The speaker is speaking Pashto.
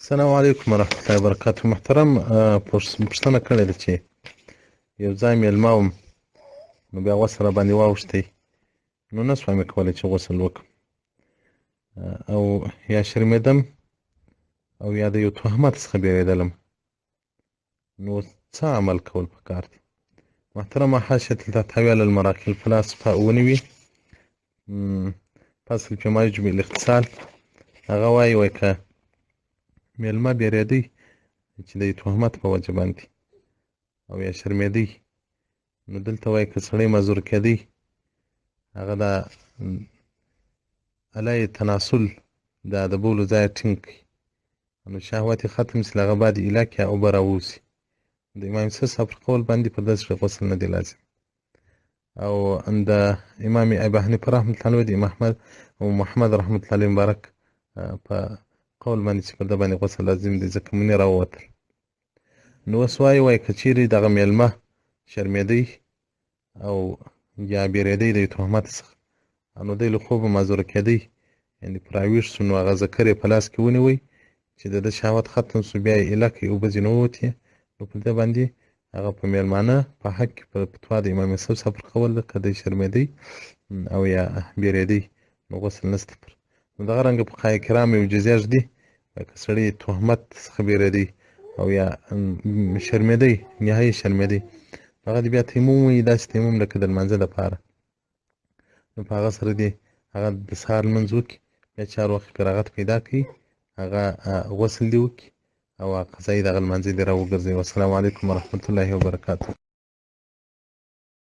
السلام علیکم ورحمة الله وبرکاته. محترم، پوښتنه کړې ده چې یو ځای میلمه وم، نو بیا غسل راباندې واوښتی، نو نه سوای مې کولی چې غسل وکړم، او یا شرمېدم او یا د یو تهمت څخه بېرېدلم، نو څه عمل کول پکار دي؟ محترمه، حاشیة التحتوي على المراحل الفلاسفة ونیوي فصل في ما يجمع الاختصال، هغه وایي که میلمه بېرېدی چې د تهمت په وجه باندې او یا شرمېدی، نو دلته وایي که سړی معذور کېدی، هغه د آلای تناسل د ادبولو ځای ټینګ کړي، نو شهوت یې ختم شي، له هغه بعد ایله کړي او اوبه راووځي. د امام صاحب پر قول باندې په داسې غسل نه دی لازم، او د امام ابي حنیفه رحمة الله علیه، د امام احمد او محمد رحمة الله علیه مبارک په قول باندې چې په ده باندې غسل لازم دی، ځکه منې راووتل. نو اوس وایي که چیرې دغه میلمه شرمېدی او یا بېرېدی د تهمت څخه، نو دی له خوبه معذوره کېدی، یعنې په راویښ شو، نو هغه ذکر یې په لاس کې ونیوی چې د ده شهوت ختم شو، بیا یې ایله کړي، اوبه ځینې ووتې، نو په دې باندې هغه په میلمانه په حق کې په فتوا د امام صاحب پر قول ده که دی شرمېدی او یا بېرېدی، نو غسل نشته پر. نو دغه رنګه فقهای کرام یو جزیه ږدي که سړی تهمت څخه بېرېدی او یا شرمېدی، نهایي شرمېدی، هغه دې بیا تیمم ووایي، داسې تیمم لکه د لمانځه دپاره، نو په هغه سره دې هغه د سهار لمونځ وکړي، بیا چې هر وخت فراغت پیدا کړي هغه غسل دې وکړي او قضایي دغه لمانځه دې راوګرځوي. والسلام علیکم ورحمة الله وبرکاته.